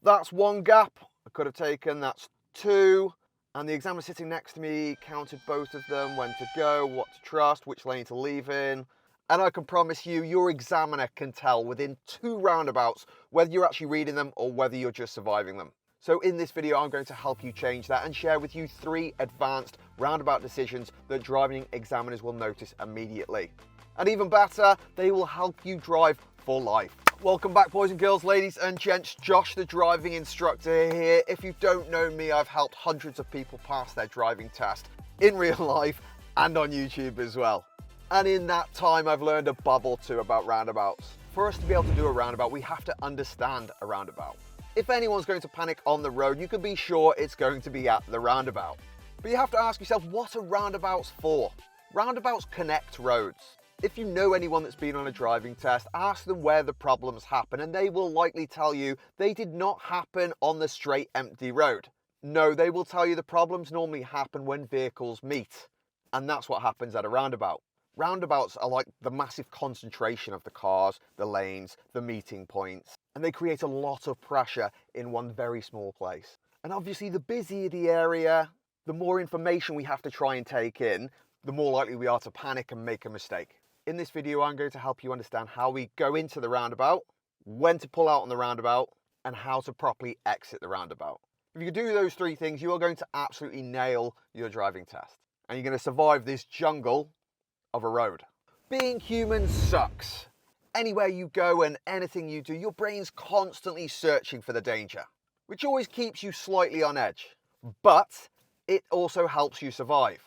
That's one gap I could have taken, that's two. And the examiner sitting next to me counted both of them, when to go, what to trust, which lane to leave in. And I can promise you, your examiner can tell within 2 roundabouts whether you're actually reading them or whether you're just surviving them. So in this video, I'm going to help you change that and share with you 3 advanced roundabout decisions that driving examiners will notice immediately. And even better, they will help you drive for life. Welcome back, boys and girls, ladies and gents. Josh, the driving instructor here. If you don't know me, I've helped hundreds of people pass their driving test in real life and on YouTube as well. And in that time, I've learned a bubble or two about roundabouts. For us to be able to do a roundabout, we have to understand a roundabout. If anyone's going to panic on the road, you can be sure it's going to be at the roundabout. But you have to ask yourself, what are roundabouts for? Roundabouts connect roads. If you know anyone that's been on a driving test, ask them where the problems happen and they will likely tell you they did not happen on the straight empty road. No, they will tell you the problems normally happen when vehicles meet. And that's what happens at a roundabout. Roundabouts are like the massive concentration of the cars, the lanes, the meeting points, and they create a lot of pressure in one very small place. And obviously the busier the area, the more information we have to try and take in, the more likely we are to panic and make a mistake. In this video, I'm going to help you understand how we go into the roundabout, when to pull out on the roundabout, and how to properly exit the roundabout. If you do those 3 things, you are going to absolutely nail your driving test. And you're going to survive this jungle of a road. Being human sucks. Anywhere you go and anything you do, your brain's constantly searching for the danger, which always keeps you slightly on edge. But it also helps you survive.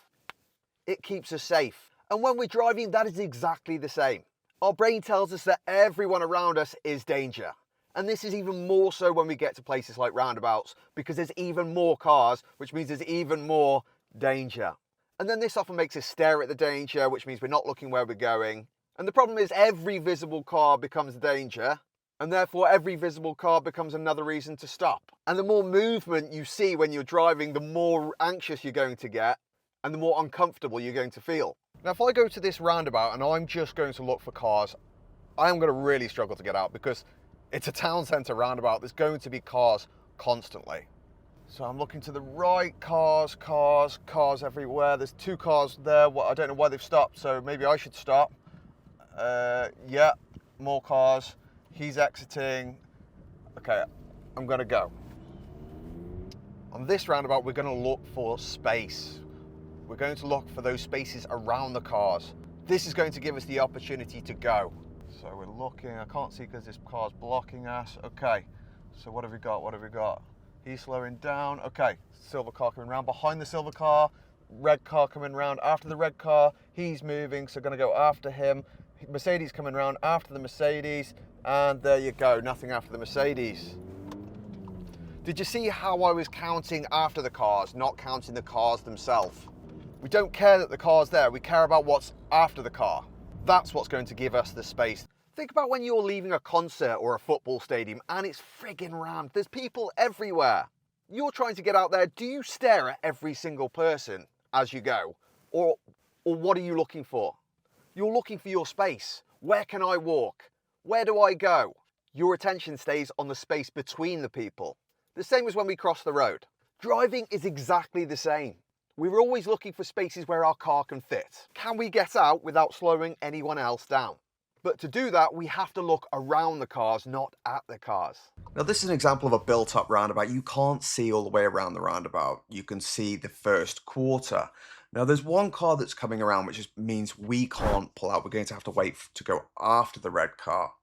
It keeps us safe. And when we're driving, that is exactly the same. Our brain tells us that everyone around us is danger. And this is even more so when we get to places like roundabouts, because there's even more cars, which means there's even more danger. And then this often makes us stare at the danger, which means we're not looking where we're going. And the problem is every visible car becomes a danger, and therefore every visible car becomes another reason to stop. And the more movement you see when you're driving, the more anxious you're going to get, and the more uncomfortable you're going to feel. Now, if I go to this roundabout and I'm just going to look for cars, I am going to really struggle to get out because it's a town centre roundabout. There's going to be cars constantly. So I'm looking to the right, cars everywhere. There's 2 cars there. I don't know why they've stopped, so maybe I should stop. Yeah, more cars. He's exiting. Okay, I'm going to go. On this roundabout, we're going to look for space. We're going to look for those spaces around the cars. This is going to give us the opportunity to go. So we're looking, I can't see because this car's blocking us. Okay, so what have we got? He's slowing down. Okay, silver car coming round. Behind the silver car, red car coming round. After the red car, he's moving, so going to go after him. Mercedes coming round after the Mercedes. And there you go, nothing after the Mercedes. Did you see how I was counting after the cars, not counting the cars themselves? We don't care that the car's there, we care about what's after the car. That's what's going to give us the space. Think about when you're leaving a concert or a football stadium and it's friggin' rammed. There's people everywhere. You're trying to get out there. Do you stare at every single person as you go? Or what are you looking for? You're looking for your space. Where can I walk? Where do I go? Your attention stays on the space between the people. The same as when we cross the road. Driving is exactly the same. We're always looking for spaces where our car can fit. Can we get out without slowing anyone else down? But to do that, we have to look around the cars, not at the cars. Now, this is an example of a built-up roundabout. You can't see all the way around the roundabout. You can see the first quarter. Now, there's one car that's coming around, which means we can't pull out. We're going to have to wait to go after the red car.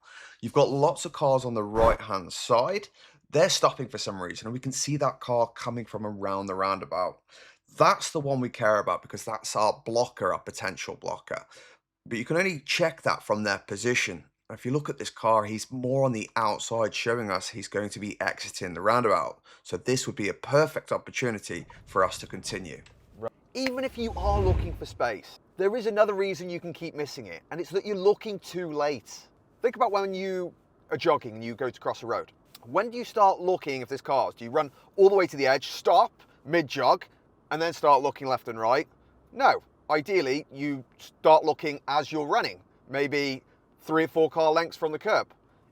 You've got lots of cars on the right-hand side. They're stopping for some reason, and we can see that car coming from around the roundabout. That's the one we care about because that's our blocker, our potential blocker. But you can only check that from their position. If you look at this car, he's more on the outside, showing us he's going to be exiting the roundabout. So this would be a perfect opportunity for us to continue. Even if you are looking for space, there is another reason you can keep missing it, and it's that you're looking too late. Think about when you are jogging and you go to cross a road. When do you start looking if there's cars? Do you run all the way to the edge, stop, mid-jog, and then start looking left and right? No. Ideally, you start looking as you're running, maybe 3 or 4 car lengths from the curb.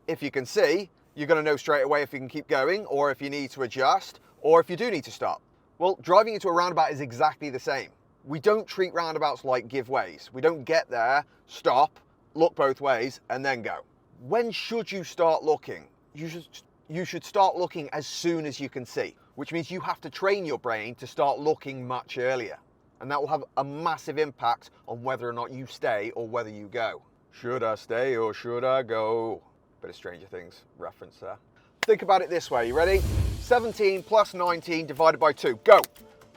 If you can see, You're going to know straight away if you can keep going, or if you need to adjust, or if you do need to stop. Well, driving into a roundabout is exactly the same. We don't treat roundabouts like giveaways. We don't get there, stop, look both ways, and then go. When should you start looking? You should start looking as soon as you can see, which means you have to train your brain to start looking much earlier. And that will have a massive impact on whether or not you stay or whether you go. Should I stay or should I go? Bit of Stranger Things reference there. Think about it this way, you ready? 17 plus 19 divided by 2, go.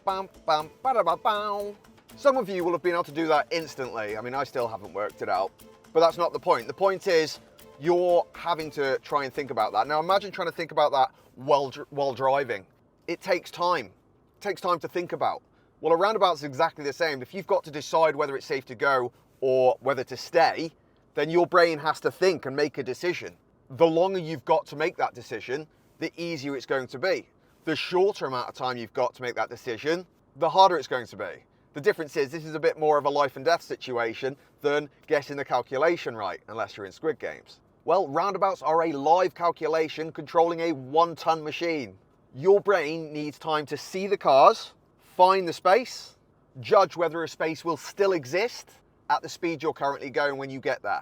Bam, bam, ba-da-ba-bow. Some of you will have been able to do that instantly. I mean, I still haven't worked it out, but that's not the point. The point is you're having to try and think about that. Now imagine trying to think about that while driving. It takes time. It takes time to think about. Well, a roundabout's exactly the same. If you've got to decide whether it's safe to go or whether to stay, then your brain has to think and make a decision. The longer you've got to make that decision, the easier it's going to be. The shorter amount of time you've got to make that decision, the harder it's going to be. The difference is this is a bit more of a life and death situation than getting the calculation right, unless you're in Squid Games. Well, roundabouts are a live calculation controlling a 1-ton machine. Your brain needs time to see the cars, find the space, judge whether a space will still exist at the speed you're currently going when you get there.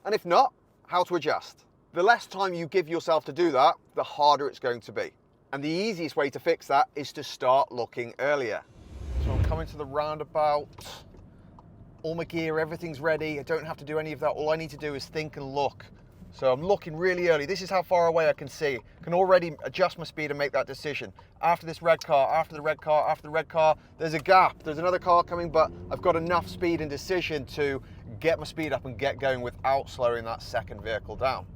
And if not, how to adjust. The less time you give yourself to do that, the harder it's going to be. And the easiest way to fix that is to start looking earlier. So I'm coming to the roundabout, all my gear, everything's ready. I don't have to do any of that. All I need to do is think and look. So I'm looking really early. This is how far away I can see. I can already adjust my speed and make that decision. After this red car, after the red car, after the red car, there's a gap. There's another car coming, but I've got enough speed and decision to get my speed up and get going without slowing that second vehicle down.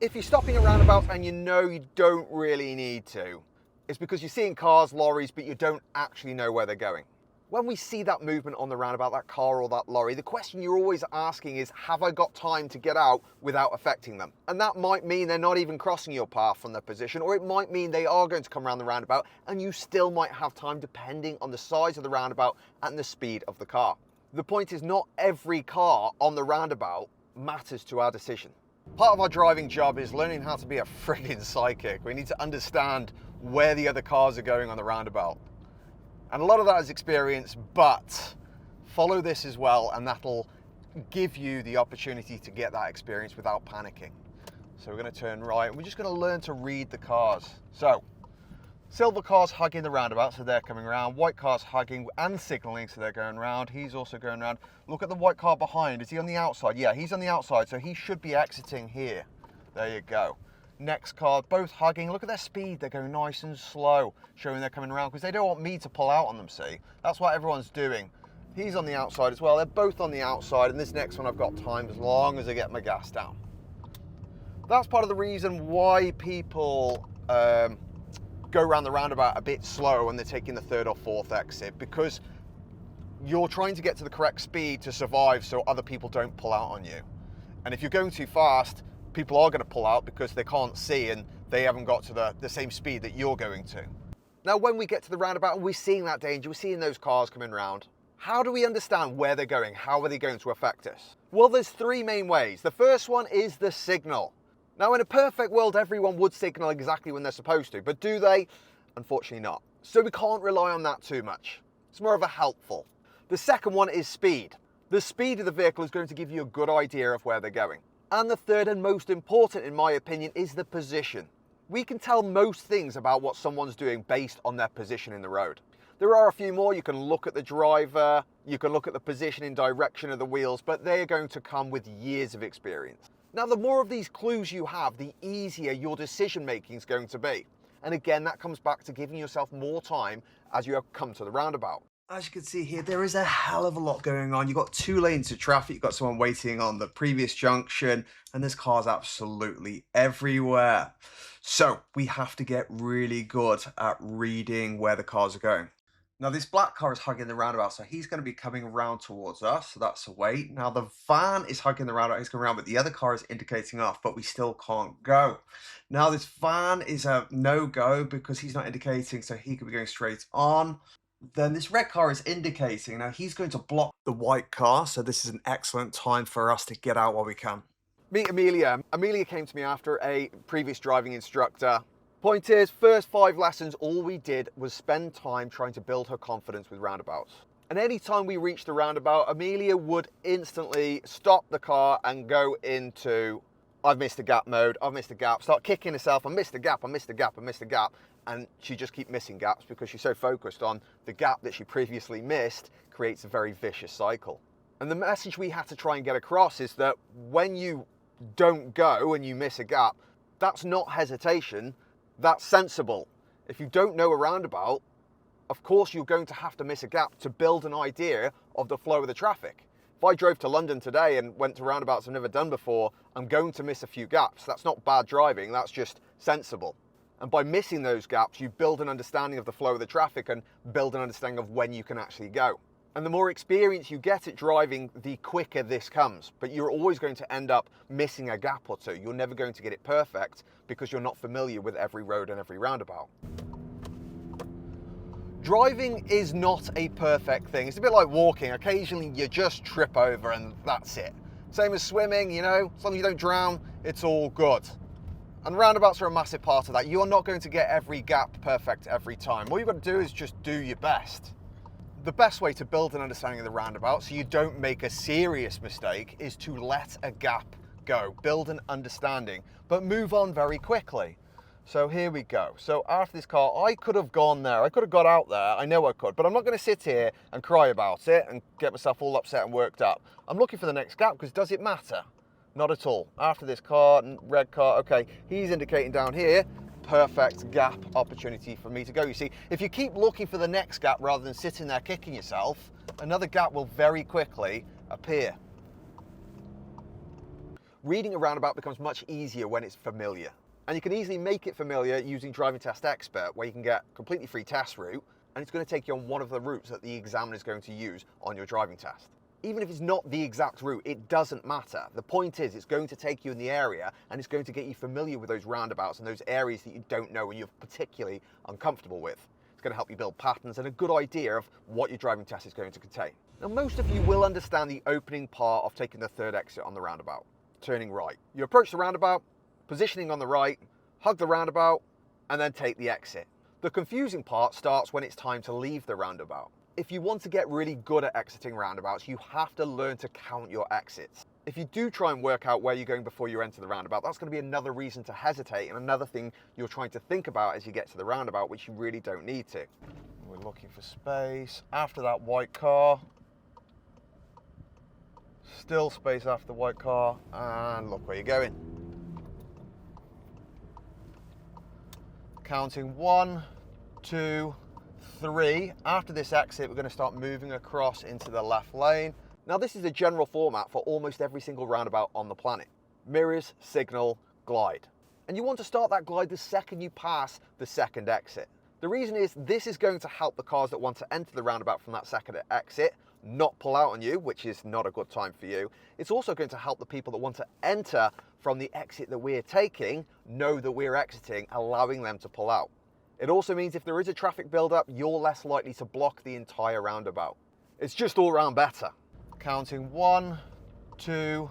If you're stopping at roundabouts and you know you don't really need to, it's because you're seeing cars, lorries, but you don't actually know where they're going. When we see that movement on the roundabout, that car or that lorry, the question you're always asking is, have I got time to get out without affecting them? And that might mean they're not even crossing your path from their position, or it might mean they are going to come around the roundabout and you still might have time depending on the size of the roundabout and the speed of the car. The point is not every car on the roundabout matters to our decision. Part of our driving job is learning how to be a friggin' psychic. We need to understand where the other cars are going on the roundabout. And a lot of that is experience, but follow this as well, and that'll give you the opportunity to get that experience without panicking. So we're going to turn right, and we're just going to learn to read the cars. So, silver cars hugging the roundabout, so they're coming around. White cars hugging and signalling, so they're going around. He's also going around. Look at the white car behind. Is he on the outside? Yeah, he's on the outside, so he should be exiting here. There you go. Next car, both hugging. Look at their speed. They're going nice and slow, showing they're coming around because they don't want me to pull out on them, see? That's what everyone's doing. He's on the outside as well. They're both on the outside, and this next one I've got time as long as I get my gas down. That's part of the reason why people go around the roundabout a bit slow when they're taking the third or fourth exit, because you're trying to get to the correct speed to survive so other people don't pull out on you. And if you're going too fast, people are going to pull out because they can't see and they haven't got to the same speed that you're going to. Now, when we get to the roundabout and we're seeing that danger, we're seeing those cars coming around, how do we understand where they're going? How are they going to affect us? Well, there's three main ways. The first one is the signal. Now, in a perfect world, everyone would signal exactly when they're supposed to, but do they? Unfortunately not. So we can't rely on that too much. It's more of a helpful. The second one is speed. The speed of the vehicle is going to give you a good idea of where they're going. And the third and most important, in my opinion, is the position. We can tell most things about what someone's doing based on their position in the road. There are a few more. You can look at the driver, you can look at the position and direction of the wheels, but they're going to come with years of experience. Now, the more of these clues you have, the easier your decision making is going to be. And again, that comes back to giving yourself more time as you come to the roundabout. As you can see here, there is a hell of a lot going on. You've got 2 lanes of traffic, you've got someone waiting on the previous junction, and there's cars absolutely everywhere. So we have to get really good at reading where the cars are going. Now, this black car is hugging the roundabout, so he's going to be coming around towards us, so that's a wait. Now, the van is hugging the roundabout, he's going around, but the other car is indicating off, but we still can't go. Now, this van is a no-go because he's not indicating, so he could be going straight on. Then this red car is indicating. Now he's going to block the white car, so this is an excellent time for us to get out while we can. Meet Amelia. Amelia came to me after a previous driving instructor. Point is, first 5 lessons, all we did was spend time trying to build her confidence with roundabouts. And any time we reached the roundabout, Amelia would instantly stop the car and go into, I've missed a gap mode, I've missed a gap, start kicking herself, I missed a gap, I missed a gap, I missed a gap. And she just keep missing gaps because she's so focused on the gap that she previously missed, creates a very vicious cycle. And the message we have to try and get across is that when you don't go and you miss a gap, that's not hesitation, that's sensible. If you don't know a roundabout, of course you're going to have to miss a gap to build an idea of the flow of the traffic. If I drove to London today and went to roundabouts I've never done before, I'm going to miss a few gaps. That's not bad driving, that's just sensible. And by missing those gaps, you build an understanding of the flow of the traffic and build an understanding of when you can actually go. And the more experience you get at driving, the quicker this comes. But you're always going to end up missing a gap or two. You're never going to get it perfect because you're not familiar with every road and every roundabout. Driving is not a perfect thing. It's a bit like walking. Occasionally you just trip over and that's it. Same as swimming, you know, as long as you don't drown, it's all good. And roundabouts are a massive part of that. You're not going to get every gap perfect every time. All you've got to do is just do your best. The best way to build an understanding of the roundabout so you don't make a serious mistake is to let a gap go. Build an understanding, but move on very quickly. So here we go. So after this car, I could have gone there. I could have got out there. I know I could, but I'm not going to sit here and cry about it and get myself all upset and worked up. I'm looking for the next gap because does it matter? Not at all. After this car, red car, okay, he's indicating down here, perfect gap opportunity for me to go. You see, if you keep looking for the next gap rather than sitting there kicking yourself, another gap will very quickly appear. Reading a roundabout becomes much easier when it's familiar. And you can easily make it familiar using Driving Test Expert, where you can get a completely free test route, and it's going to take you on one of the routes that the examiner is going to use on your driving test. Even if it's not the exact route, it doesn't matter. The point is, it's going to take you in the area and it's going to get you familiar with those roundabouts and those areas that you don't know and you're particularly uncomfortable with. It's going to help you build patterns and a good idea of what your driving test is going to contain. Now, most of you will understand the opening part of taking the third exit on the roundabout, turning right. You approach the roundabout, positioning on the right, hug the roundabout, and then take the exit. The confusing part starts when it's time to leave the roundabout. If you want to get really good at exiting roundabouts, you have to learn to count your exits. If you do try and work out where you're going before you enter the roundabout, that's going to be another reason to hesitate and another thing you're trying to think about as you get to the roundabout, which you really don't need to. We're looking for space. After that white car, still space after the white car, and look where you're going. Counting 1, 2, 3. After this exit, we're going to start moving across into the left lane. Now, this is the general format for almost every single roundabout on the planet. Mirrors, signal, glide. And you want to start that glide the second you pass the second exit. The reason is this is going to help the cars that want to enter the roundabout from that second exit not pull out on you, which is not a good time for you. It's also going to help the people that want to enter from the exit that we're taking know that we're exiting, allowing them to pull out. It also means if there is a traffic build-up, you're less likely to block the entire roundabout. It's just all round better. Counting 1, 2,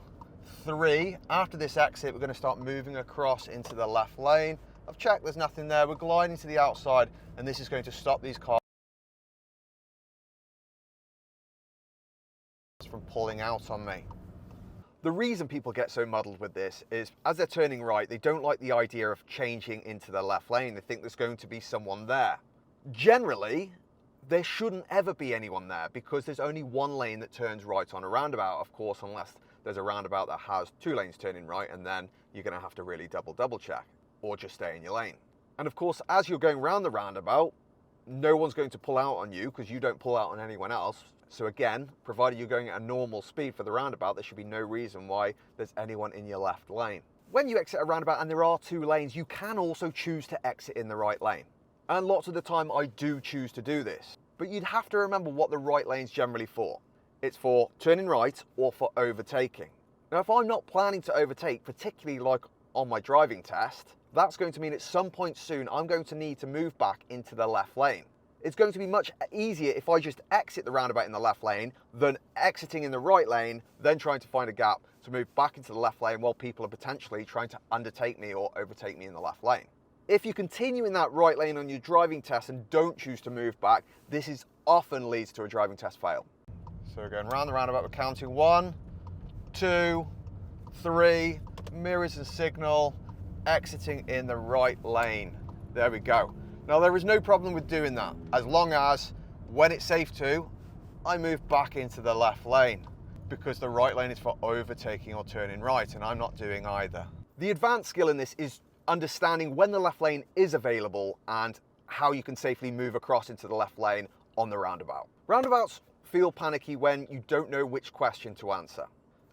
3. After this exit, we're going to start moving across into the left lane. I've checked there's nothing there. We're gliding to the outside, and this is going to stop these cars from pulling out on me. The reason people get so muddled with this is as they're turning right, they don't like the idea of changing into the left lane. They think there's going to be someone there. Generally, there shouldn't ever be anyone there because there's only one lane that turns right on a roundabout, of course, unless there's a roundabout that has 2 lanes turning right, and then you're going to have to really double check or just stay in your lane. And of course, as you're going round the roundabout, no one's going to pull out on you because you don't pull out on anyone else. So again, provided you're going at a normal speed for the roundabout, there should be no reason why there's anyone in your left lane. When you exit a roundabout and there are 2 lanes, you can also choose to exit in the right lane. And lots of the time I do choose to do this. But you'd have to remember what the right lane's generally for. It's for turning right or for overtaking. Now, if I'm not planning to overtake, particularly like on my driving test, that's going to mean at some point soon I'm going to need to move back into the left lane. It's going to be much easier if I just exit the roundabout in the left lane than exiting in the right lane, then trying to find a gap to move back into the left lane while people are potentially trying to undertake me or overtake me in the left lane. If you continue in that right lane on your driving test and don't choose to move back, this is often leads to a driving test fail. So we're going round the roundabout, we're counting 1, 2, 3, mirrors and signal, exiting in the right lane. There we go. Now there is no problem with doing that, as long as, when it's safe to, I move back into the left lane, because the right lane is for overtaking or turning right, and I'm not doing either. The advanced skill in this is understanding when the left lane is available and how you can safely move across into the left lane on the roundabout. Roundabouts feel panicky when you don't know which question to answer.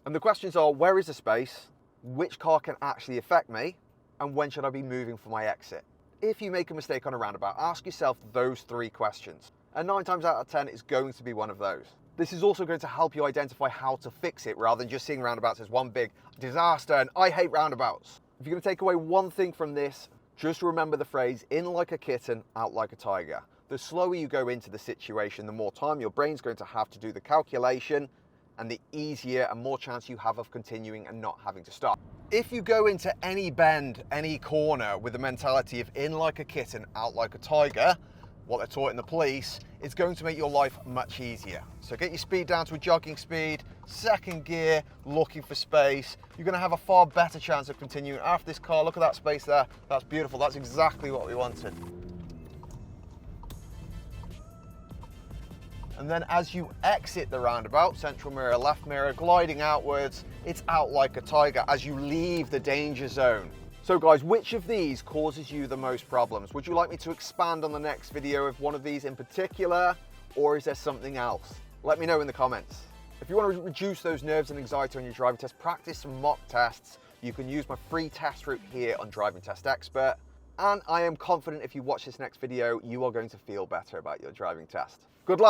And the questions are, where is the space, which car can actually affect me, and when should I be moving for my exit? If you make a mistake on a roundabout, ask yourself those 3 questions. And 9 times out of 10, it's going to be one of those. This is also going to help you identify how to fix it rather than just seeing roundabouts as one big disaster and I hate roundabouts. If you're going to take away one thing from this, just remember the phrase, in like a kitten, out like a tiger. The slower you go into the situation, the more time your brain's going to have to do the calculation, and the easier and more chance you have of continuing and not having to stop. If you go into any bend, any corner with the mentality of in like a kitten, out like a tiger, what they're taught in the police, it's going to make your life much easier. So get your speed down to a jogging speed, 2nd gear, looking for space. You're going to have a far better chance of continuing after this car. Look at that space there. That's beautiful. That's exactly what we wanted. And then as you exit the roundabout, central mirror, left mirror, gliding outwards, it's out like a tiger as you leave the danger zone. So guys, which of these causes you the most problems? Would you like me to expand on the next video of one of these in particular, or is there something else? Let me know in the comments. If you want to reduce those nerves and anxiety on your driving test, practice some mock tests. You can use my free test route here on Driving Test Expert. And I am confident if you watch this next video, you are going to feel better about your driving test. Good luck.